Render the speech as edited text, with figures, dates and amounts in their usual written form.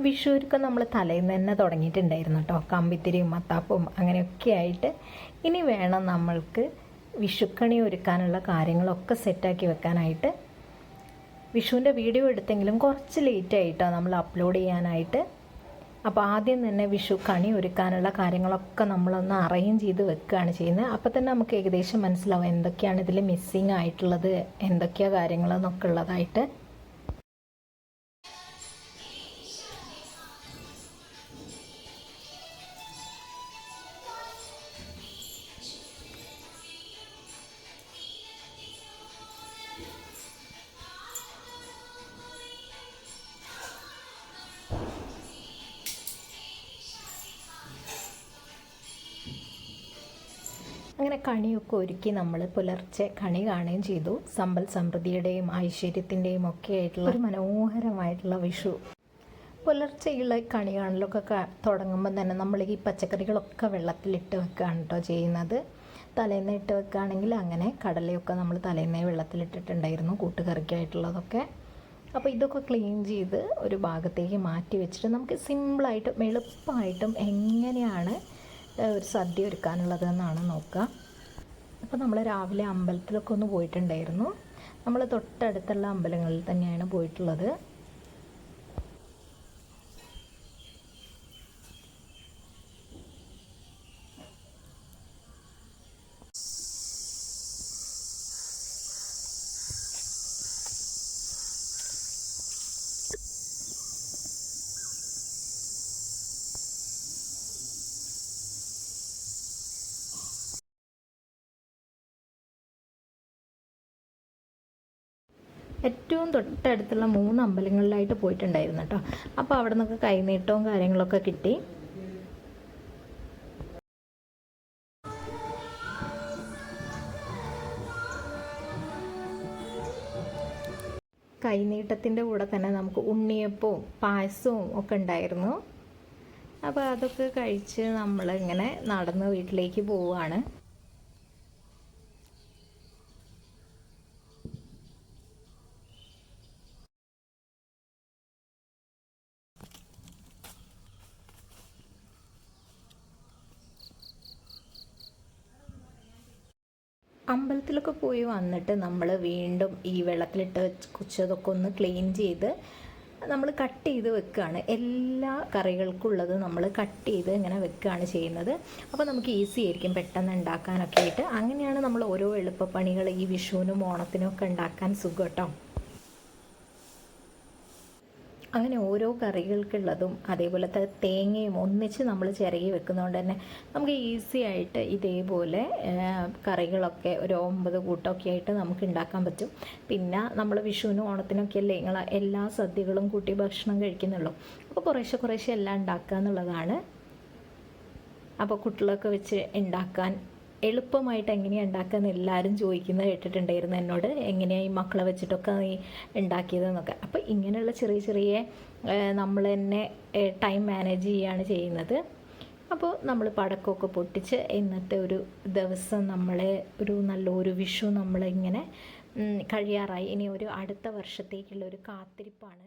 വിഷുവിനൊക്കെ നമ്മൾ തലേന്ന് തന്നെ തുടങ്ങിയിട്ടുണ്ടായിരുന്നു കേട്ടോ. കമ്പിത്തിരിയും മത്താപ്പവും അങ്ങനെയൊക്കെ ആയിട്ട്. ഇനി വേണം നമ്മൾക്ക് വിഷുക്കണി ഒരുക്കാനുള്ള കാര്യങ്ങളൊക്കെ സെറ്റാക്കി വെക്കാനായിട്ട്. വിഷുവിൻ്റെ വീഡിയോ എടുത്തെങ്കിലും കുറച്ച് ലേറ്റായിട്ടോ നമ്മൾ അപ്ലോഡ് ചെയ്യാനായിട്ട്. അപ്പോൾ ആദ്യം തന്നെ വിഷു കണി ഒരുക്കാനുള്ള കാര്യങ്ങളൊക്കെ നമ്മളൊന്ന് അറേഞ്ച് ചെയ്ത് വെക്കുകയാണ് ചെയ്യുന്നത്. അപ്പോൾ തന്നെ നമുക്ക് ഏകദേശം മനസ്സിലാവും എന്തൊക്കെയാണ് ഇതിൽ മിസ്സിങ് ആയിട്ടുള്ളത്, എന്തൊക്കെയാണ് കാര്യങ്ങളെന്നൊക്കെ ഉള്ളതായിട്ട്. അങ്ങനെ കണിയൊക്കെ ഒരുക്കി നമ്മൾ പുലർച്ചെ കണി കാണുകയും ചെയ്തു. സമ്പൽ സമൃദ്ധിയുടെയും ഐശ്വര്യത്തിൻ്റെയും ഒക്കെ ആയിട്ടുള്ള ഒരു മനോഹരമായിട്ടുള്ള വിഷു. പുലർച്ചെയുള്ള കണി കാണലൊക്കെ തുടങ്ങുമ്പോൾ തന്നെ നമ്മൾ ഈ പച്ചക്കറികളൊക്കെ വെള്ളത്തിലിട്ട് വെക്കുകയാണ് കേട്ടോ ചെയ്യുന്നത്. തലേന്ന് ഇട്ട് വെക്കുകയാണെങ്കിൽ അങ്ങനെ കടലയൊക്കെ നമ്മൾ തലേന്നേ വെള്ളത്തിലിട്ടിട്ടുണ്ടായിരുന്നു കൂട്ടുകറിക്കായിട്ടുള്ളതൊക്കെ. അപ്പോൾ ഇതൊക്കെ ക്ലീൻ ചെയ്ത് ഒരു ഭാഗത്തേക്ക് മാറ്റി വെച്ചിട്ട് നമുക്ക് സിമ്പിളായിട്ടും എളുപ്പമായിട്ടും എങ്ങനെയാണ് ഒരു സദ്യ ഒരുക്കാനുള്ളതെന്നാണ് നോക്കുക. അപ്പോൾ നമ്മൾ രാവിലെ അമ്പലത്തിലൊക്കെ ഒന്ന് പോയിട്ടുണ്ടായിരുന്നു. നമ്മൾ തൊട്ടടുത്തുള്ള അമ്പലങ്ങളിൽ തന്നെയാണ് പോയിട്ടുള്ളത്. ഏറ്റവും തൊട്ടടുത്തുള്ള 3 അമ്പലങ്ങളിലായിട്ട് പോയിട്ടുണ്ടായിരുന്നു കേട്ടോ. അപ്പോൾ അവിടെ നിന്നൊക്കെ കൈനീട്ടവും കാര്യങ്ങളൊക്കെ കിട്ടി. കൈനീട്ടത്തിൻ്റെ കൂടെ തന്നെ നമുക്ക് ഉണ്ണിയപ്പവും പായസവും ഒക്കെ ഉണ്ടായിരുന്നു. അപ്പോൾ അതൊക്കെ കഴിച്ച് നമ്മളിങ്ങനെ നടന്ന് വീട്ടിലേക്ക് പോവുകയാണ്. അമ്പലത്തിലൊക്കെ പോയി വന്നിട്ട് നമ്മൾ വീണ്ടും ഈ വെള്ളത്തിലിട്ട് കുച്ചതൊക്കെ ഒന്ന് ക്ലീൻ ചെയ്ത് നമ്മൾ കട്ട് ചെയ്ത് വെക്കുകയാണ്. എല്ലാ കറികൾക്കുള്ളത് നമ്മൾ കട്ട് ചെയ്ത് ഇങ്ങനെ വെക്കുകയാണ് ചെയ്യുന്നത്. അപ്പോൾ നമുക്ക് ഈസി ആയിരിക്കും പെട്ടെന്ന് ഉണ്ടാക്കാനൊക്കെ ആയിട്ട്. അങ്ങനെയാണ് നമ്മൾ ഓരോ എളുപ്പപ്പണികൾ ഈ വിഷുവിനും ഓണത്തിനും ഒക്കെ ഉണ്ടാക്കാൻ സുഖം കേട്ടോ. അങ്ങനെ ഓരോ കറികൾക്കുള്ളതും അതേപോലത്തെ തേങ്ങയും ഒന്നിച്ച് നമ്മൾ ചിരകി വെക്കുന്നതുകൊണ്ട് തന്നെ നമുക്ക് ഈസി ആയിട്ട് ഇതേപോലെ കറികളൊക്കെ ഒരു 9 കൂട്ടമൊക്കെ ആയിട്ട് നമുക്ക് ഉണ്ടാക്കാൻ പറ്റും. പിന്നെ നമ്മൾ വിഷുവിനും ഓണത്തിനൊക്കെ അല്ലേ നിങ്ങൾ എല്ലാ സദ്യകളും കൂട്ടി ഭക്ഷണം കഴിക്കുന്നുള്ളൂ. അപ്പോൾ കുറേശ്ശെ എല്ലാം ഉണ്ടാക്കുക എന്നുള്ളതാണ്. അപ്പോൾ കുട്ടികളൊക്കെ വെച്ച് ഉണ്ടാക്കാൻ എളുപ്പമായിട്ട് എങ്ങനെയാണ് ഉണ്ടാക്കുകയെന്ന് എല്ലാവരും ചോദിക്കുന്നത് കേട്ടിട്ടുണ്ടായിരുന്നു എന്നോട്. എങ്ങനെയാണ് ഈ മക്കളെ വെച്ചിട്ടൊക്കെ നീ ഉണ്ടാക്കിയതെന്നൊക്കെ. അപ്പോൾ ഇങ്ങനെയുള്ള ചെറിയ നമ്മൾ തന്നെ ടൈം മാനേജ് ചെയ്യുകയാണ് ചെയ്യുന്നത്. അപ്പോൾ നമ്മൾ പടക്കമൊക്കെ പൊട്ടിച്ച് ഇന്നത്തെ ഒരു ദിവസം നമ്മളെ ഒരു നല്ലൊരു വിഷു നമ്മളിങ്ങനെ കഴിയാറായി. ഇനി ഒരു അടുത്ത വർഷത്തേക്കുള്ള ഒരു കാത്തിരിപ്പാണ്.